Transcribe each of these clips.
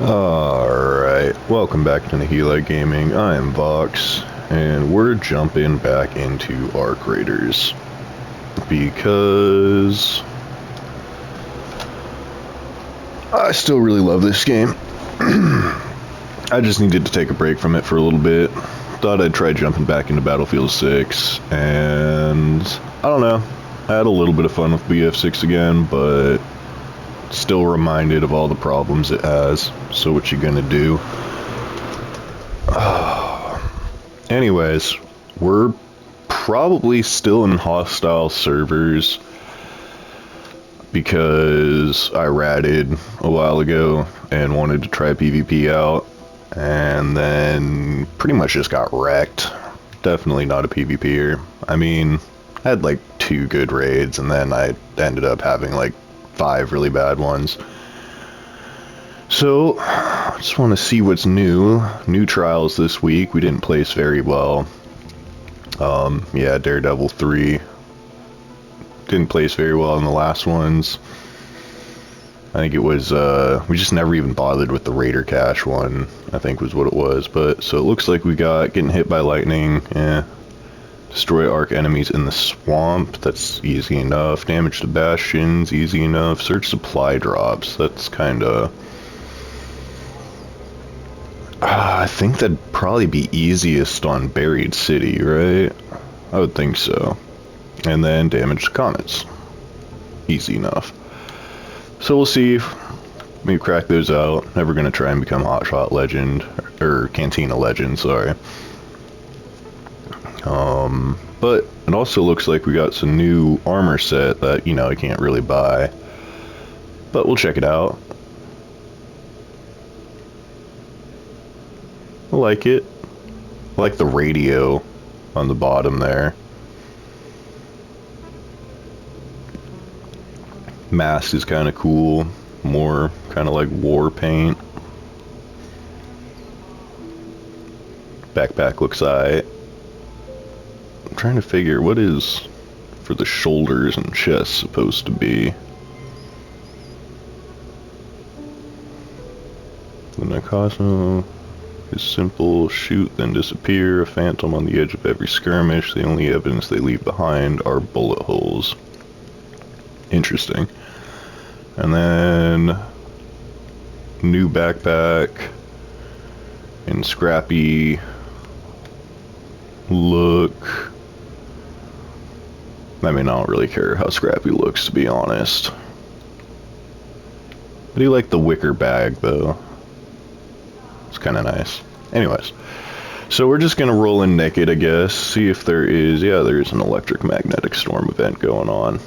Alright, welcome back to Nihila Gaming. I am Vox, and we're jumping back into Arc Raiders. Because I still really love this game. I just needed to take a break from it for a little bit. Thought I'd try jumping back into Battlefield 6, and I don't know. I had a little bit of fun with BF6 again, but still reminded of all the problems it has. So what you gonna do? Anyways, we're probably still in hostile servers because I ratted a while ago and wanted to try PvP out, and then pretty much just got wrecked. Definitely not a PvPer. I mean, I had like 2 good raids, and then I ended up having like 5 really bad ones. So, I just want to see what's new. New trials this week. We didn't place very well. Yeah, Daredevil 3. Didn't place very well in the last ones. I think it was, we just never even bothered with the Raider Cache one, I think was what it was. But, so it looks like we got getting hit by lightning. Destroy arc enemies in the swamp, that's easy enough. Damage to bastions, easy enough. Search supply drops, that's kinda... I think that'd probably be easiest on Buried City, right? I would think so. And then damage to comets. Easy enough. So we'll see if we crack those out. Never gonna try and become Hotshot Legend, or Cantina Legend, sorry. But it also looks like we got some new armor set that, you know, I can't really buy. But we'll check it out. I like it. I like the radio on the bottom there. Mask is kind of cool. More kind of like war paint. Backpack looks alright. I'm trying to figure what is for the shoulders and chest supposed to be. The Nikasa is simple: shoot, then disappear. A phantom on the edge of every skirmish. The only evidence they leave behind are bullet holes. Interesting. And then new backpack and scrappy look. I mean, I don't really care how scrappy looks, to be honest. I do like the wicker bag, though. It's kind of nice. Anyways, so we're just gonna roll in naked, I guess. See if there is, yeah, there is an electric magnetic storm event going on.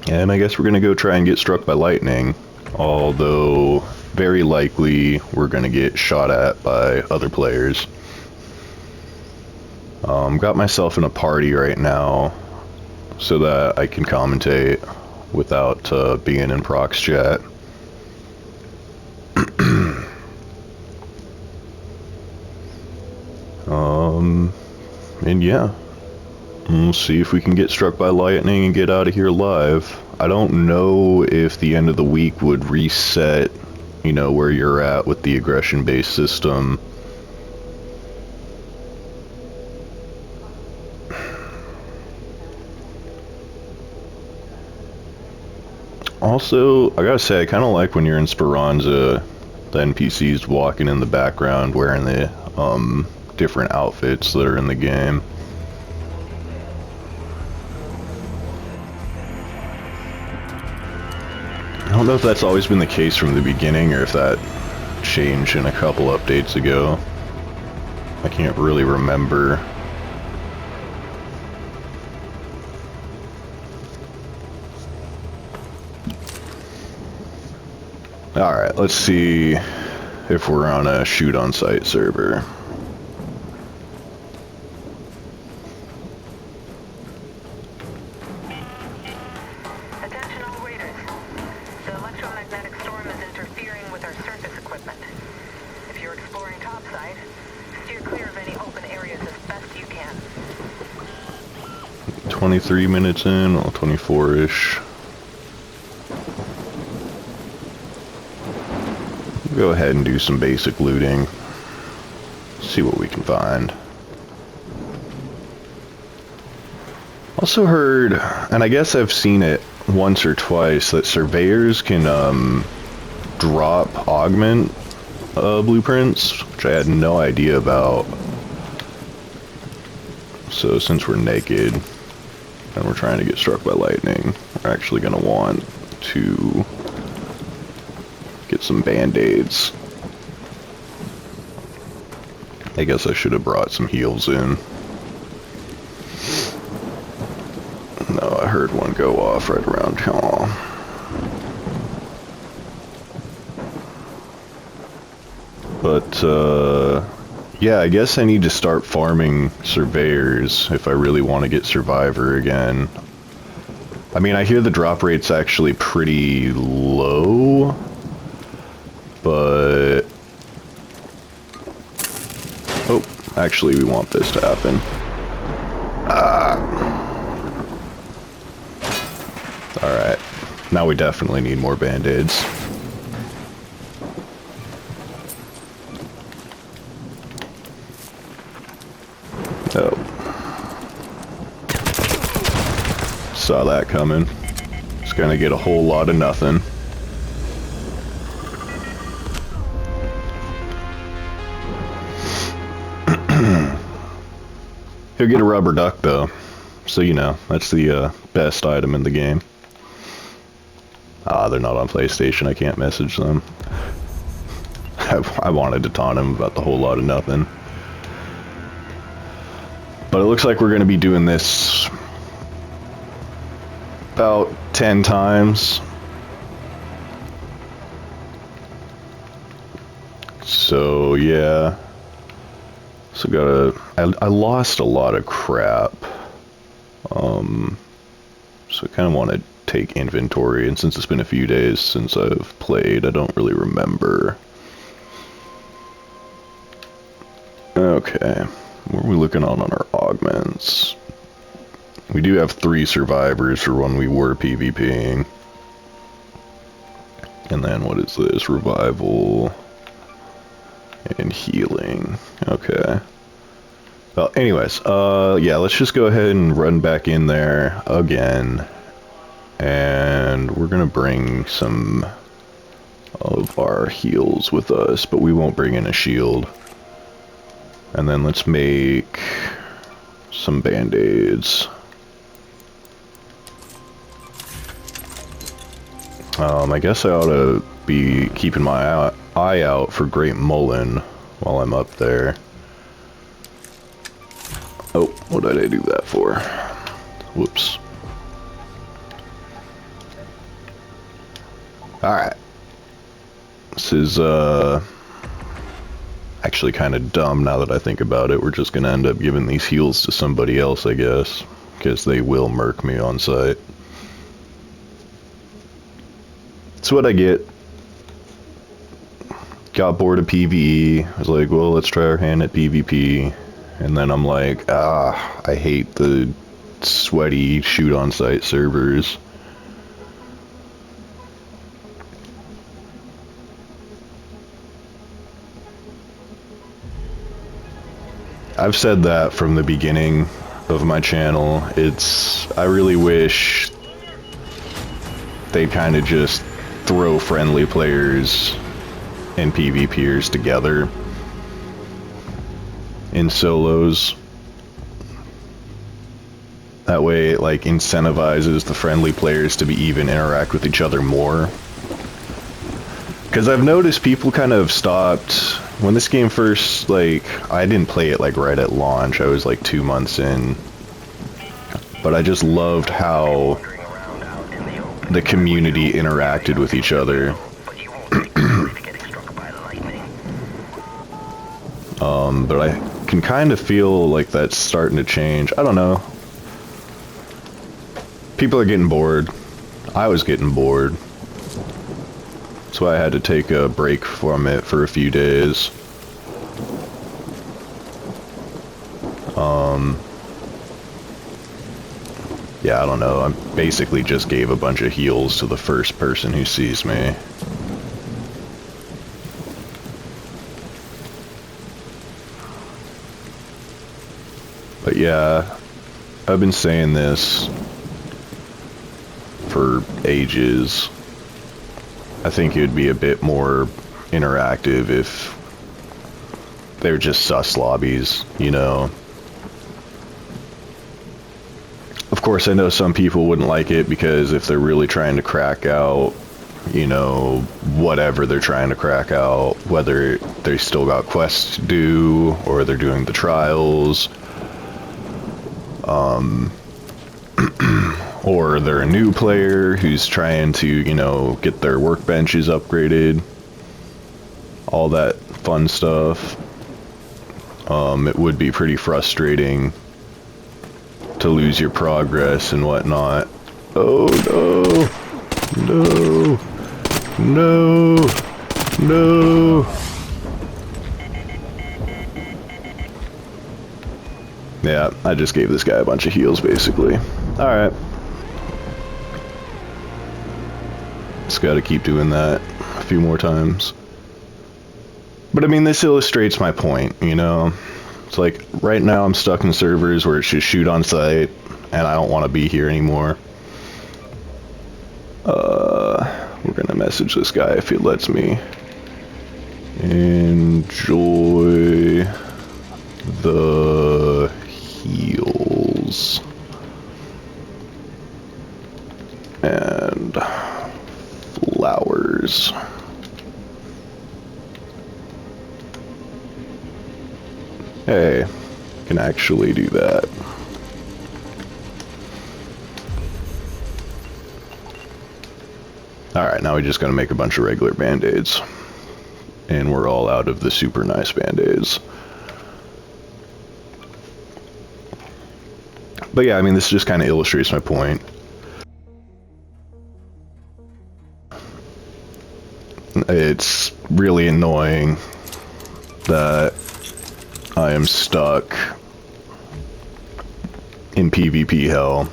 And I guess we're gonna go try and get struck by lightning. Although, very likely, we're gonna get shot at by other players. Got myself in a party right now, so that I can commentate without being in prox chat. And yeah, we'll see if we can get struck by lightning and get out of here live. I don't know if the end of the week would reset, you know, where you're at with the aggression-based system. Also, I gotta say, I kind of like when you're in Speranza, the NPCs walking in the background wearing the different outfits that are in the game. I don't know if that's always been the case from the beginning or if that changed in a couple updates ago. I can't really remember. Alright, let's see if we're on a shoot on site server. Attention all raiders. The electromagnetic storm is interfering with our surface equipment. If you're exploring topside, steer clear of any open areas as best you can. 23 minutes in, well, 24-ish. Go ahead and do some basic looting. See what we can find. Also heard, and I guess I've seen it once or twice, that surveyors can drop augment blueprints, which I had no idea about. So since we're naked and we're trying to get struck by lightning, we're actually going to want to get some band-aids. I guess I should have brought some heals in. No, I heard one go off right around here. But, yeah, I guess I need to start farming surveyors if I really want to get Survivor again. I mean, I hear the drop rate's actually pretty low, but... Oh, actually, we want this to happen. Alright. Now we definitely need more band-aids. Oh. Saw that coming. It's gonna get a whole lot of nothing. He'll get a rubber duck though. So you know, that's the best item in the game. Ah, they're not on PlayStation, I can't message them. I wanted to taunt him about the whole lot of nothing. But it looks like we're going to be doing this about 10 times. So, yeah. So I lost a lot of crap. So I kind of want to take inventory, and since it's been a few days since I've played, I don't really remember. Okay. What are we looking on our augments? We do have 3 survivors for when we were PvPing. And then what is this? Revival and healing. Okay. Well, anyways, yeah, let's just go ahead and run back in there again. And we're gonna bring some of our heals with us, but we won't bring in a shield. And then let's make some band-aids. I guess I ought to be keeping my eye out for Great Mullen while I'm up there. Oh, what did I do that for? Whoops. Alright. This is, actually kind of dumb now that I think about it. We're just gonna end up giving these heals to somebody else, I guess. Because they will murk me on sight. That's what I get. Got bored of PvE. I was like, well, let's try our hand at PvP. And then I'm like, I hate the sweaty shoot-on-sight servers. I've said that from the beginning of my channel. I really wish they'd kind of just throw friendly players and PvPers together in solos. That way it like incentivizes the friendly players to be even interact with each other more. Because I've noticed people kind of stopped when this game first, like, I didn't play it like right at launch. I was like 2 months in. But I just loved how the community interacted with each other. But I can kind of feel like that's starting to change. I don't know. People are getting bored. I was getting bored. That's why I had to take a break from it for a few days. Yeah, I don't know. I basically just gave a bunch of heals to the first person who sees me. But yeah, I've been saying this for ages. I think it would be a bit more interactive if they're just sus lobbies, you know. Of course, I know some people wouldn't like it because if they're really trying to crack out, you know, whatever they're trying to crack out, whether they still got quests to do or they're doing the trials, or they're a new player who's trying to, you know, get their workbenches upgraded, all that fun stuff. It would be pretty frustrating to lose your progress and whatnot. Oh no! No! No! No! Yeah, I just gave this guy a bunch of heals, basically. Alright. Just gotta keep doing that a few more times. But I mean, this illustrates my point, you know? It's like, right now I'm stuck in servers where it's just shoot on sight, and I don't want to be here anymore. We're gonna message this guy if he lets me. Enjoy the heals. And flowers. Hey, can actually do that. Alright, now we just gotta make a bunch of regular band-aids. And we're all out of the super nice band-aids. But yeah, I mean, this just kind of illustrates my point. It's really annoying that I am stuck in PvP hell.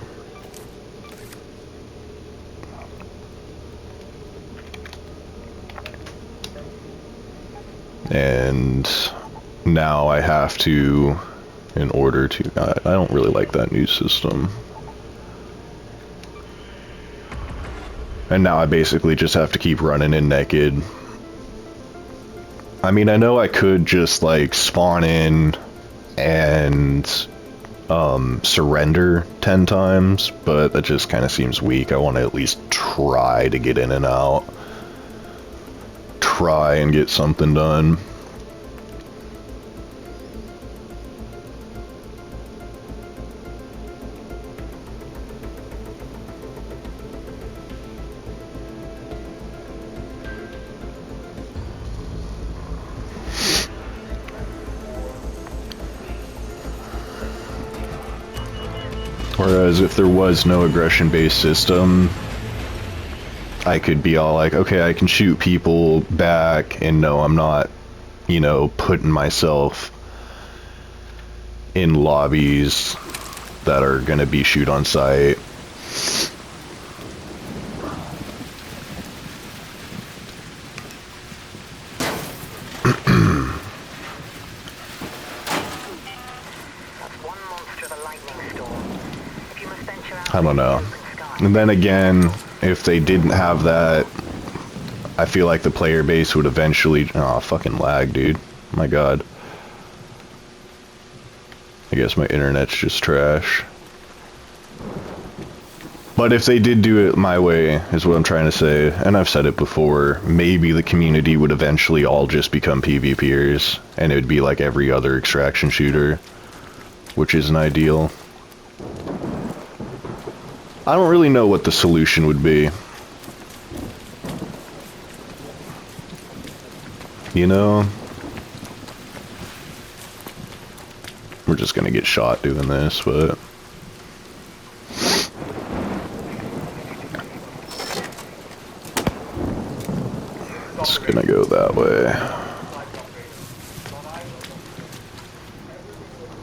And now I have to, in order to, I don't really like that new system. And now I basically just have to keep running in naked. I mean, I know I could just like spawn in and surrender 10 times, but that just kind of seems weak. I want to at least try to get in and out. Try and get something done. Whereas if there was no aggression-based system, I could be all like, okay, I can shoot people back, and no, I'm not, you know, putting myself in lobbies that are gonna be shoot on sight. I don't know. And then again, if they didn't have that, I feel like the player base would eventually... Oh, fucking lag, dude. My god. I guess my internet's just trash. But if they did do it my way, is what I'm trying to say, and I've said it before, maybe the community would eventually all just become PvPers, and it would be like every other extraction shooter, which isn't ideal. I don't really know what the solution would be. You know? We're just gonna get shot doing this, but... It's gonna go that way.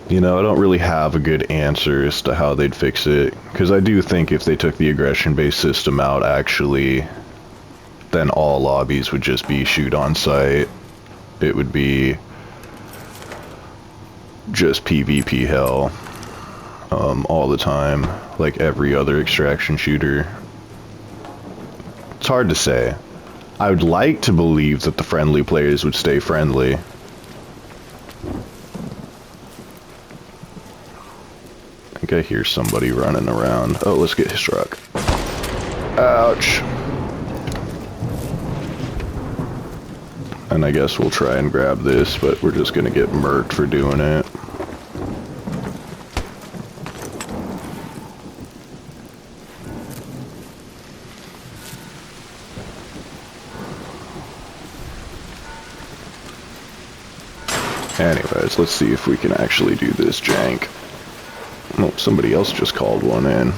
You know, I don't really have a good answer as to how they'd fix it, because I do think if they took the aggression-based system out, actually, then all lobbies would just be shoot on sight. It would be just PvP hell. all the time, like every other extraction shooter. It's hard to say. I would like to believe that the friendly players would stay friendly. I think I hear somebody running around. Oh, let's get struck. Ouch. And I guess we'll try and grab this, but we're just gonna get murked for doing it. Anyways, let's see if we can actually do this jank. Oh, somebody else just called one in.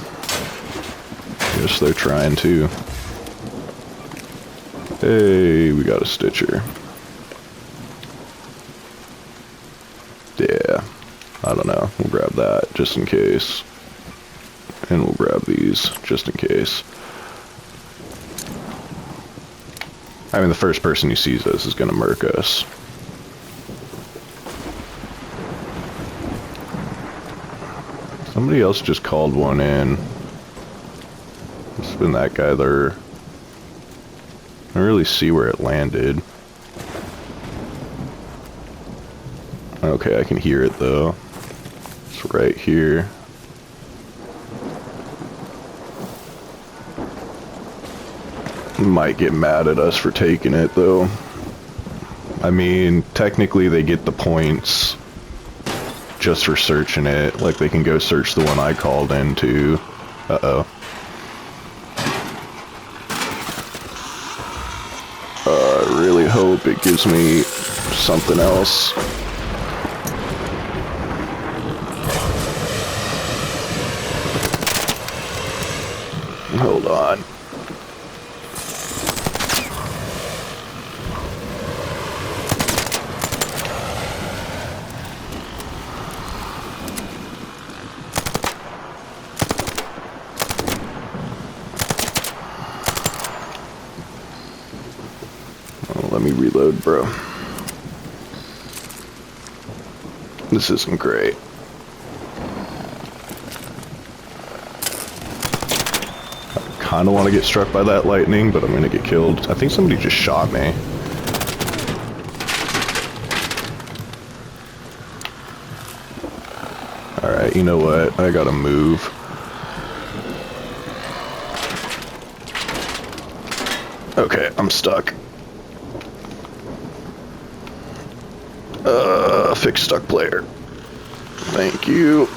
Guess they're trying to. Hey, we got a Stitcher. Yeah, I don't know. We'll grab that just in case. And we'll grab these just in case. I mean, the first person who sees us is gonna murk us. Somebody else just called one in. It's been that guy there. I don't really see where it landed. Okay, I can hear it though. It's right here. Might get mad at us for taking it though. I mean, technically they get the points just for searching it. Like, they can go search the one I called into. Uh-oh. I really hope it gives me something else. Hold on. Let me reload, bro. This isn't great. I kinda wanna get struck by that lightning, but I'm gonna get killed. I think somebody just shot me. Alright, you know what? I gotta move. Okay, I'm stuck. Fix stuck player. Thank you.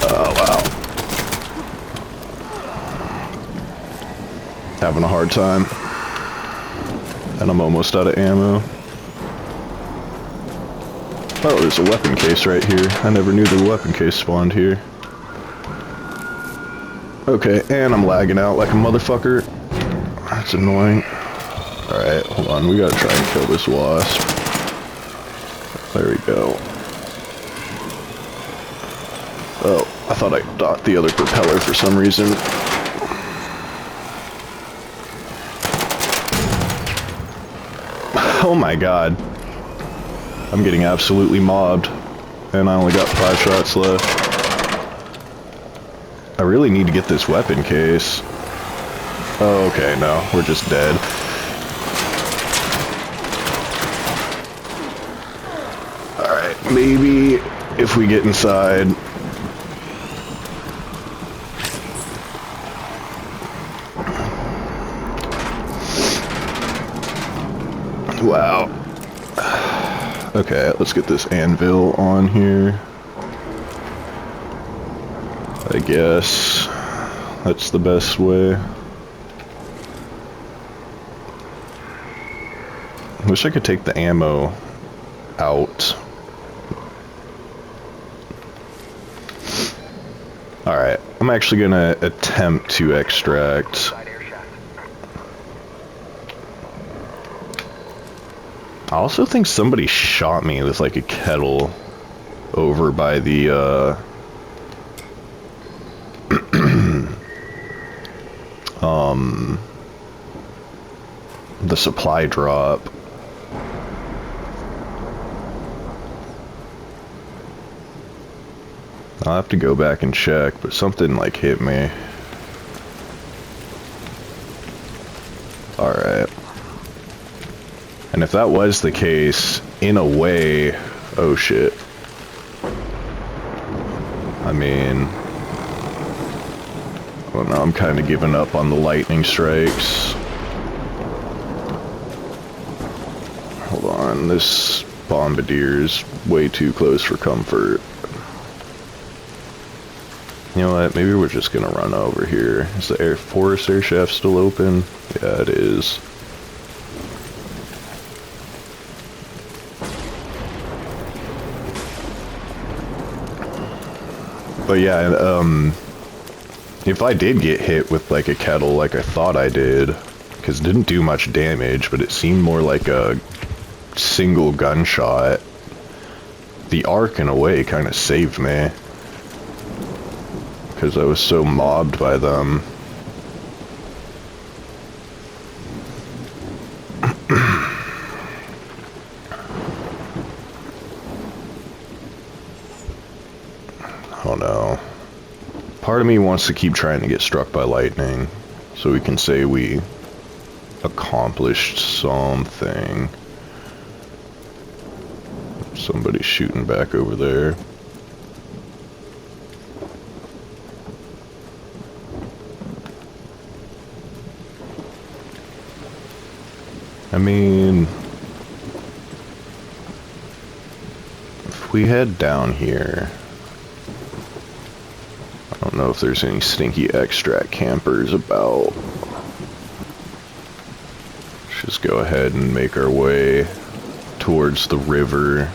Oh, wow. Having a hard time. And I'm almost out of ammo. Oh, there's a weapon case right here. I never knew the weapon case spawned here. Okay, and I'm lagging out like a motherfucker. That's annoying. Alright, hold on, we gotta try and kill this wasp. There we go. Oh, I thought I got the other propeller for some reason. Oh my god. I'm getting absolutely mobbed. And I only got 5 shots left. I really need to get this weapon case. Oh, okay, no, we're just dead. Maybe if we get inside. Wow. Okay, let's get this anvil on here. I guess that's the best way. Wish I could take the ammo out. Alright, I'm actually gonna attempt to extract. I also think somebody shot me with like a kettle over by the the supply drop. I'll have to go back and check, but something like hit me. Alright. And if that was the case, in a way... Oh shit. I mean... Well, now I'm kind of giving up on the lightning strikes. Hold on, this bombardier's way too close for comfort. You know what, maybe we're just gonna run over here. Is the Air Force air shaft still open? Yeah, it is. But yeah, if I did get hit with like a kettle like I thought I did, because it didn't do much damage, but it seemed more like a single gunshot, the arc in a way kind of saved me. Because I was so mobbed by them. Oh no. Part of me wants to keep trying to get struck by lightning, so we can say we accomplished something. Somebody's shooting back over there. I mean, if we head down here, I don't know if there's any stinky extract campers about. Let's just go ahead and make our way towards the river.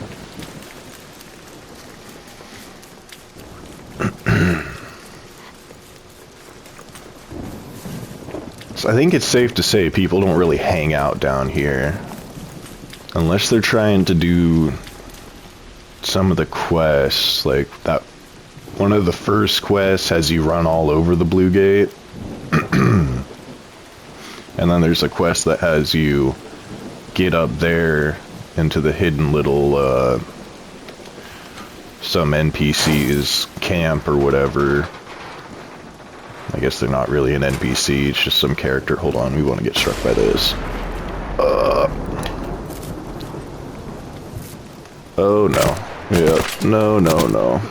So I think it's safe to say people don't really hang out down here. Unless they're trying to do some of the quests, like that. One of the first quests has you run all over the Blue Gate. And then there's a quest that has you get up there into the hidden little, some NPC's camp or whatever. I guess they're not really an NPC, it's just some character. Hold on, we want to get struck by this. Oh no. Yep. No, no, no.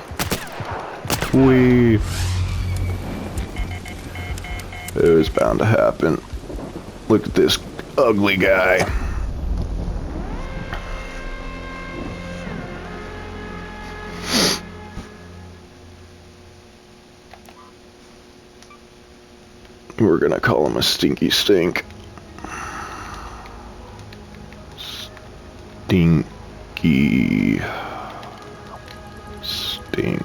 It was bound to happen. Look at this ugly guy. We're gonna call him a Stinky Stink. Stinky Stink.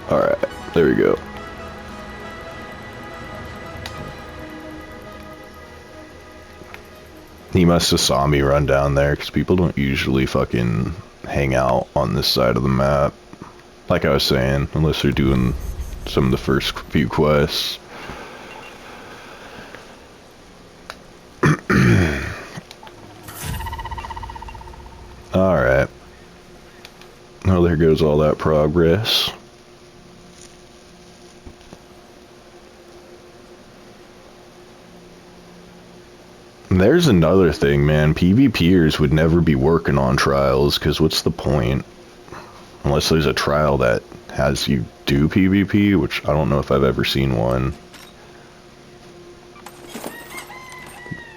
Alright, there we go. He must have saw me run down there, because people don't usually fucking hang out on this side of the map. Like I was saying, unless they're doing some of the first few quests. Alright. Oh, there goes all that progress. There's another thing, man. PvPers would never be working on trials, because what's the point? Unless there's a trial that has you do PvP, which I don't know if I've ever seen one.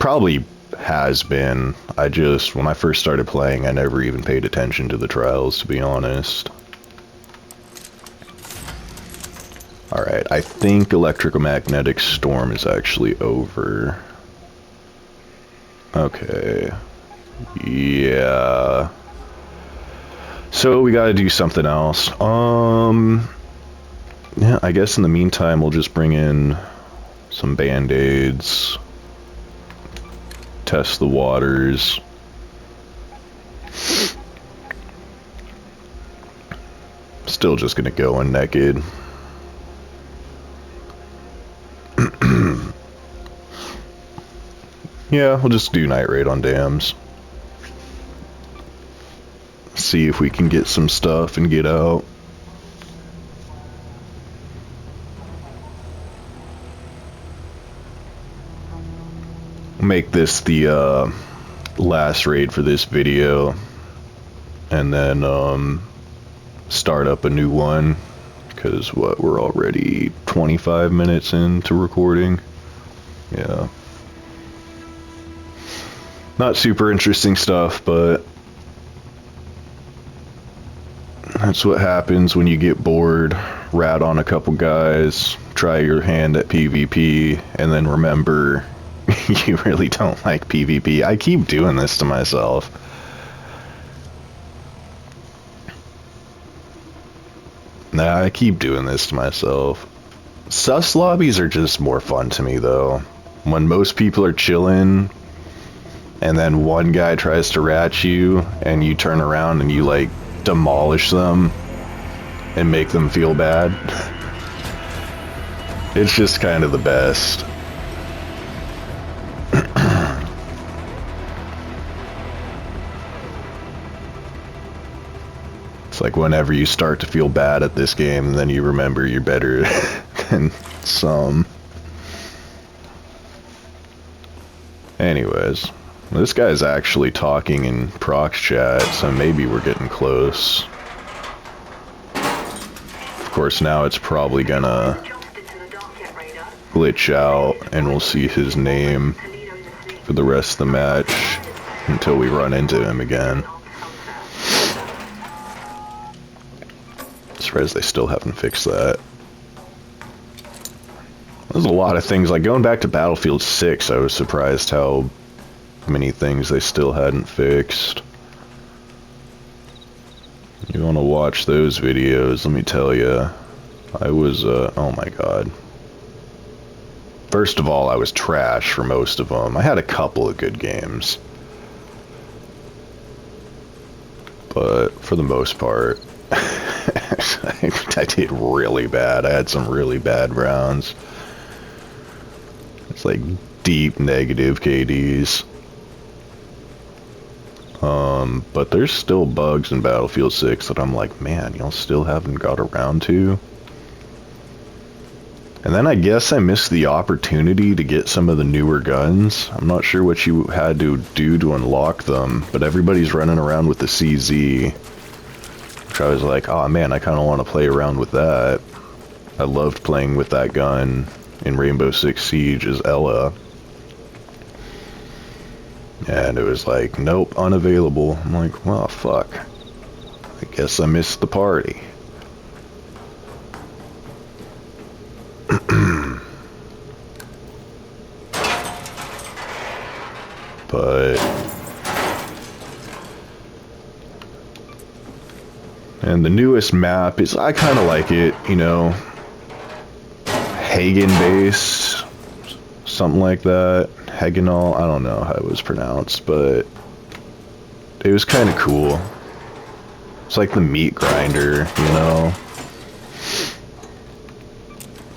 Probably has been. I just, when I first started playing, I never even paid attention to the trials, to be honest. Alright, I think electromagnetic storm is actually over. Okay. Yeah. So we gotta do something else. Yeah, I guess in the meantime we'll just bring in some band-aids. Test the waters. Still just gonna go in naked. Yeah, we'll just do night raid on dams. see if we can get some stuff and get out. Make this the last raid for this video, and then start up a new one, because we're already 25 minutes into recording. Yeah, not super interesting stuff, but that's what happens when you get bored. Rat on a couple guys, try your hand at PvP, and then remember you really don't like PvP. I keep doing this to myself. Nah, I keep doing this to myself. Sus lobbies are just more fun to me, though. When most people are chilling, and then one guy tries to rat you, and you turn around and you, like, demolish them and make them feel bad. It's just kind of the best. It's like whenever you start to feel bad at this game, then you remember you're better than some. Anyways, this guy's actually talking in prox chat, so maybe we're getting close. Of course, now it's probably gonna glitch out, and we'll see his name for the rest of the match until we run into him again. Surprised they still haven't fixed that. There's a lot of things, like going back to Battlefield 6, I was surprised how many things they still hadn't fixed. You want to watch those videos, let me tell you, I was, oh my god. First of all, I was trash for most of them. I had a couple of good games, but for the most part, I did really bad. I had some really bad rounds. It's like deep negative KDs. But there's still bugs in Battlefield 6 that I'm like, man, y'all still haven't got around to. And then I guess I missed the opportunity to get some of the newer guns. I'm not sure what you had to do to unlock them, but everybody's running around with the CZ. Which I was like, oh man, I kind of want to play around with that. I loved playing with that gun in Rainbow Six Siege as Ella. And it was like, nope, unavailable. I'm like, well, fuck. I guess I missed the party. But... and the newest map is, I kind of like it, you know, Hagen base, something like that, Hagenal, I don't know how it was pronounced, but it was kind of cool. It's like the meat grinder, you know.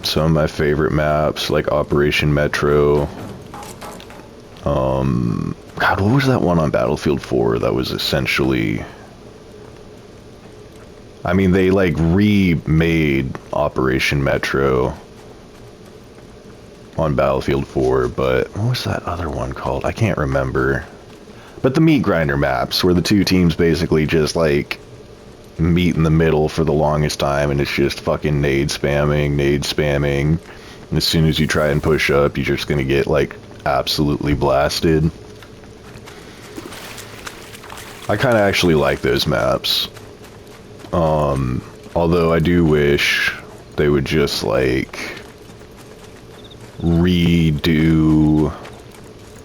Some of my favorite maps, like Operation Metro. God, what was that one on Battlefield 4 that was essentially... I mean, they like remade Operation Metro on Battlefield 4, but what was that other one called? I can't remember. But the meat grinder maps, where the two teams basically just like meet in the middle for the longest time, and it's just fucking nade spamming. And as soon as you try and push up, you're just gonna get like absolutely blasted. I kind of actually like those maps. Although I do wish they would just like redo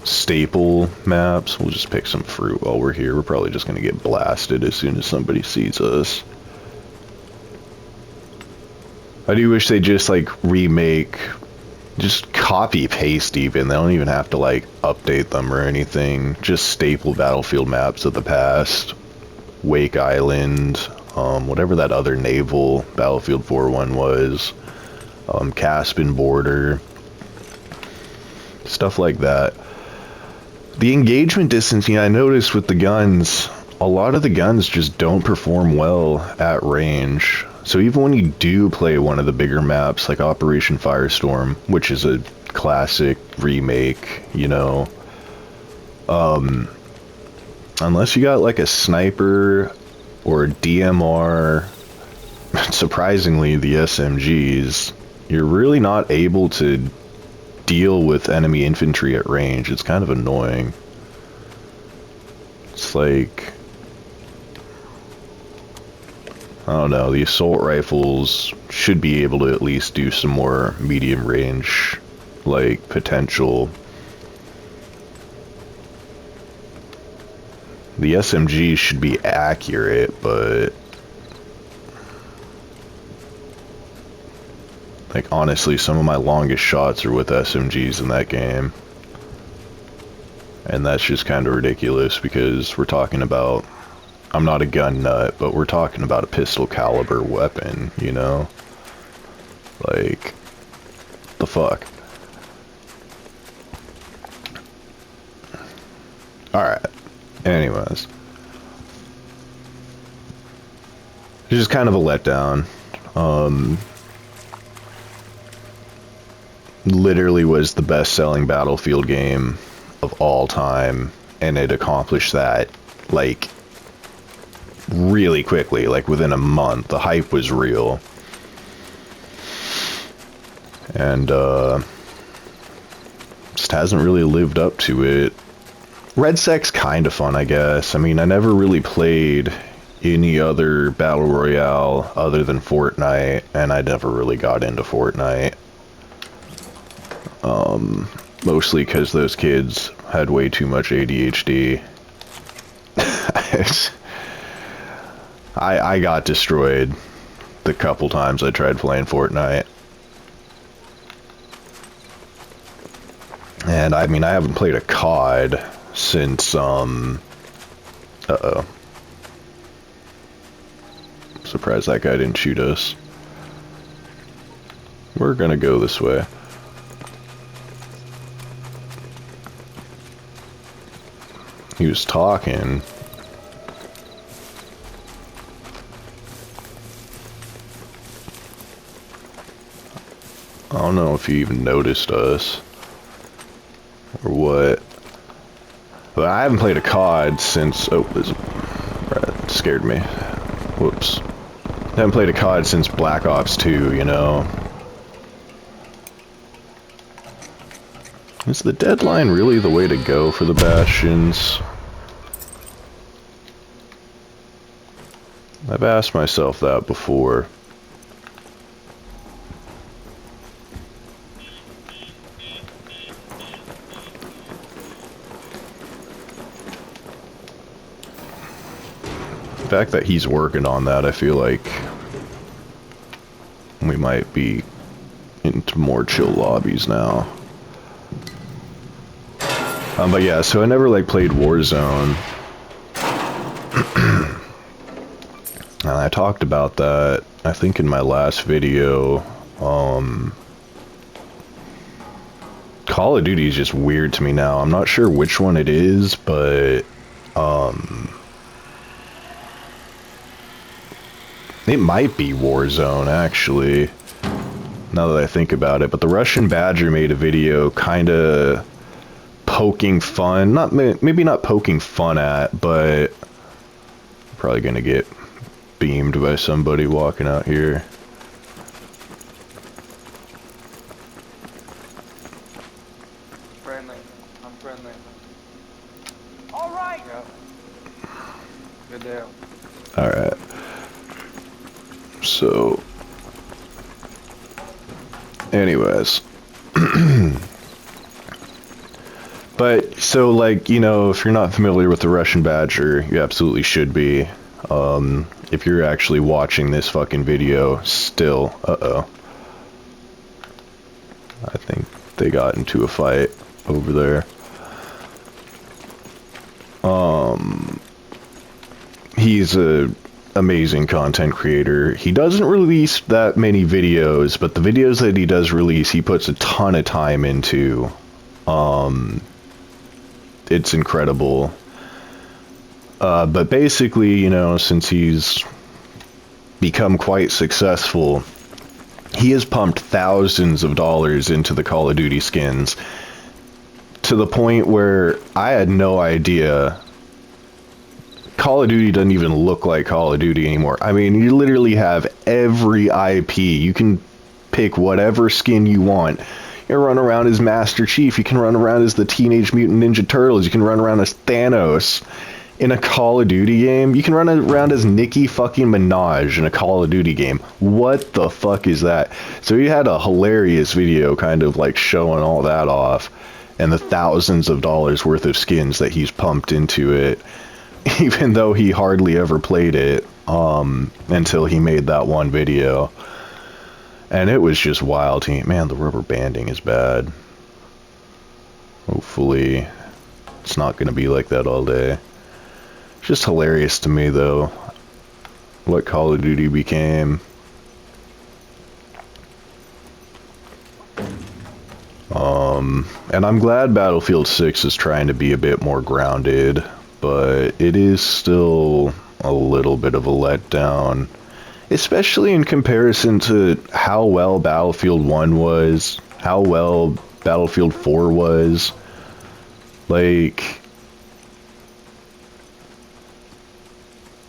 staple maps. We'll just pick some fruit while we're here. We're probably just gonna get blasted as soon as somebody sees us. I do wish they just like remake, just copy paste even. They don't even have to like update them or anything. Just staple Battlefield maps of the past. Wake Island, whatever that other naval Battlefield 4 one was, Caspian Border, stuff like that. The engagement distance, you know, I noticed with the guns, a lot of the guns just don't perform well at range. So even when you do play one of the bigger maps, like Operation Firestorm, which is a classic remake, you know, unless you got like a sniper or a DMR, surprisingly the SMGs, you're really not able to deal with enemy infantry at range. It's kind of annoying. It's like, I don't know, the assault rifles should be able to at least do some more medium range, like, potential. The SMGs should be accurate, but like, honestly, some of my longest shots are with SMGs in that game. And that's just kind of ridiculous because we're talking about, I'm not a gun nut, but we're talking about a pistol caliber weapon, you know? Like, the fuck? Alright. Anyways. It's just kind of a letdown. Literally was the best-selling Battlefield game of all time, and it accomplished that, like, really quickly, like within a month. The hype was real. And, just hasn't really lived up to it. Red Sec's kind of fun, I guess. I mean, I never really played any other Battle Royale other than Fortnite, and I never really got into Fortnite. Mostly because those kids had way too much ADHD. I got destroyed the couple times I tried playing Fortnite. And I mean, I haven't played a COD since, uh-oh. Surprised that guy didn't shoot us. We're gonna go this way. He was talking. I don't know if he even noticed us or what. But I haven't played a COD since, oh, this rat scared me. Whoops. I haven't played a COD since Black Ops 2, you know. Is the deadline really the way to go for the Bastions? I've asked myself that before. The fact that he's working on that, I feel like we might be into more chill lobbies now. But yeah, so I never like played Warzone. And I talked about that, I think, in my last video. Call of Duty is just weird to me now. I'm not sure which one it is, but it might be Warzone, actually, now that I think about it. But the Russian Badger made a video kind of poking fun, maybe not poking fun at, but probably gonna get beamed by somebody walking out here. Friendly. I'm friendly. All right. Yep. Good deal. All right. So, anyways. But, so, like, you know, if you're not familiar with the Russian Badger, you absolutely should be. If you're actually watching this fucking video still, uh-oh. I think they got into a fight over there. He's a amazing content creator. He doesn't release that many videos, but the videos that he does release, he puts a ton of time into. It's incredible. But basically, you know, since he's become quite successful, he has pumped thousands of dollars into the Call of Duty skins to the point where I had no idea. Call of Duty doesn't even look like Call of Duty anymore. I mean, you literally have every IP. You can pick whatever skin you want. You can run around as Master Chief. You can run around as the Teenage Mutant Ninja Turtles. You can run around as Thanos. In a Call of Duty game, you can run around as Nicki fucking Minaj in a Call of Duty game. What the fuck is that? So he had a hilarious video kind of like showing all that off and the thousands of dollars worth of skins that he's pumped into it, even though he hardly ever played it until he made that one video. And it was just wild. Man, the rubber banding is bad. Hopefully it's not going to be like that all day. Just hilarious to me, though, what Call of Duty became. And I'm glad Battlefield 6 is trying to be a bit more grounded, but it is still a little bit of a letdown, especially in comparison to how well Battlefield 1 was, how well Battlefield 4 was. Like,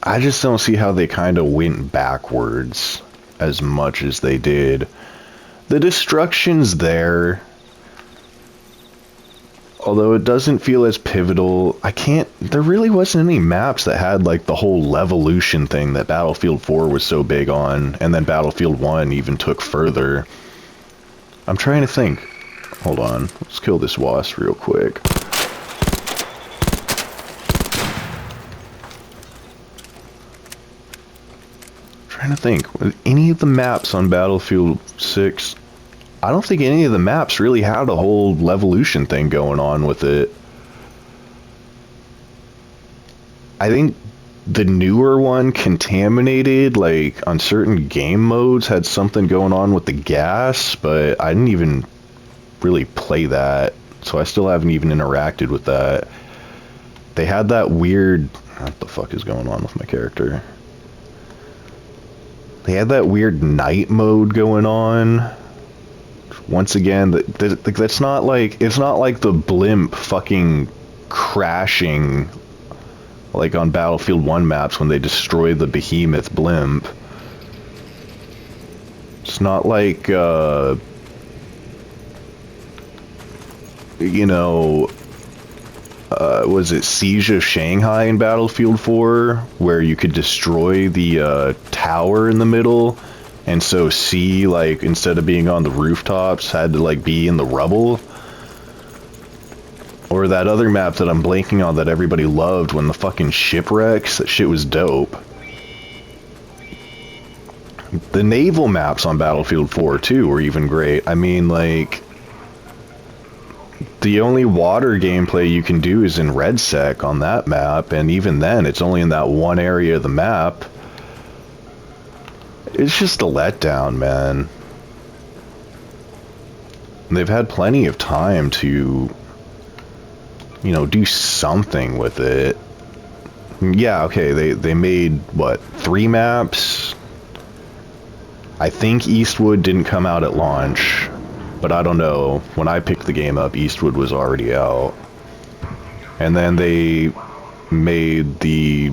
I just don't see how they kind of went backwards as much as they did. The destruction's there, although it doesn't feel as pivotal. There really wasn't any maps that had like the whole Levolution thing that Battlefield 4 was so big on, and then Battlefield 1 even took further. I'm trying to think. Hold on, let's kill this wasp real quick. Trying to think, with any of the maps on Battlefield 6, I don't think any of the maps really had a whole Levolution thing going on with it. I think the newer one, Contaminated, like on certain game modes had something going on with the gas, but I didn't even really play that, so I still haven't even interacted with that. They had that weird, what the fuck is going on with my character? They had that weird night mode going on. Once again, that's not like, it's not like the blimp fucking crashing like on Battlefield 1 maps when they destroy the behemoth blimp. It's not like, you know, was it Siege of Shanghai in Battlefield 4, where you could destroy the tower in the middle, and so C, like, instead of being on the rooftops, had to like be in the rubble? Or that other map that I'm blanking on that everybody loved, when the fucking shipwrecks, that shit was dope. The naval maps on Battlefield 4 too were even great. I mean, like, the only water gameplay you can do is in RedSec on that map, and even then, it's only in that one area of the map. It's just a letdown, man. And they've had plenty of time to, you know, do something with it. Yeah, okay, they made, what, 3 maps? I think Eastwood didn't come out at launch. But I don't know, when I picked the game up, Eastwood was already out. And then they made the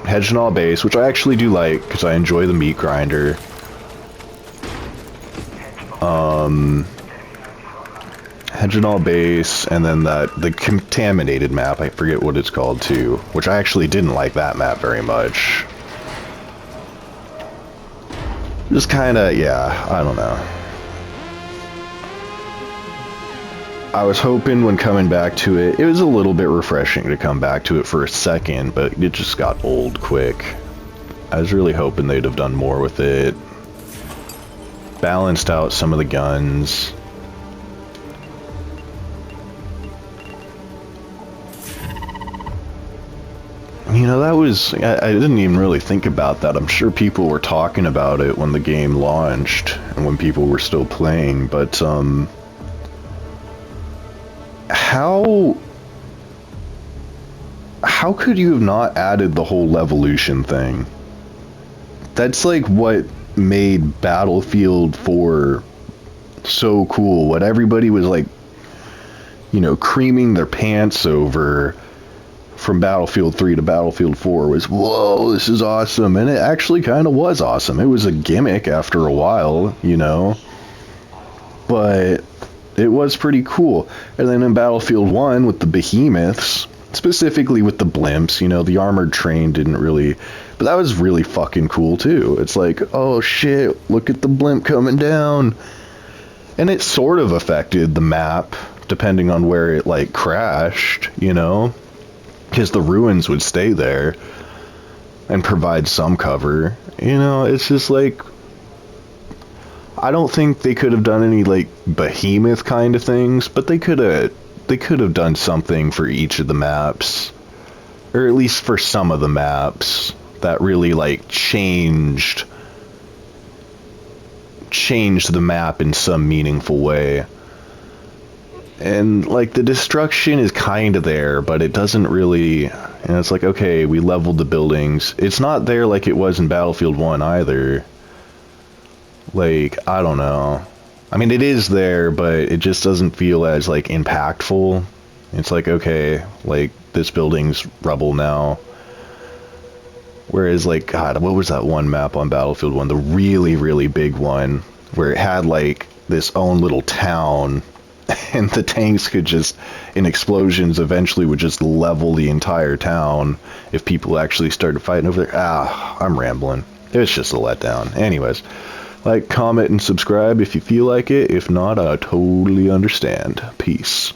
Hedgenall base, which I actually do like, because I enjoy the meat grinder. Hedgenall base, and then the Contaminated map, I forget what it's called too, which I actually didn't like that map very much. Just kinda, yeah, I don't know. I was hoping when coming back to it, it was a little bit refreshing to come back to it for a second, but it just got old quick. I was really hoping they'd have done more with it. Balanced out some of the guns. You know, that was, I didn't even really think about that. I'm sure people were talking about it when the game launched and when people were still playing, but how how could you have not added the whole Levolution thing? That's like what made Battlefield 4 so cool. What everybody was like, you know, creaming their pants over from Battlefield 3 to Battlefield 4 was, whoa, this is awesome. And it actually kind of was awesome. It was a gimmick after a while, you know, but it was pretty cool. And then in Battlefield 1 with the behemoths, specifically with the blimps, you know, the armored train didn't really, but that was really fucking cool too. It's like, oh shit, look at the blimp coming down. And it sort of affected the map depending on where it like crashed, you know, because the ruins would stay there and provide some cover. You know, it's just like, I don't think they could have done any like behemoth kind of things, but they could have done something for each of the maps, or at least for some of the maps that really like changed the map in some meaningful way. And like the destruction is kind of there, but it doesn't really, and it's like, okay, we leveled the buildings. It's not there like it was in Battlefield 1 either. Like, I don't know. I mean, it is there, but it just doesn't feel as like impactful. It's like, okay, like this building's rubble now. Whereas like, God, what was that one map on Battlefield 1? The really, really big one where it had like this own little town, and the tanks could just, in explosions, eventually would just level the entire town if people actually started fighting over there. I'm rambling. It's just a letdown. Anyways, like, comment, and subscribe if you feel like it. If not, I totally understand. Peace.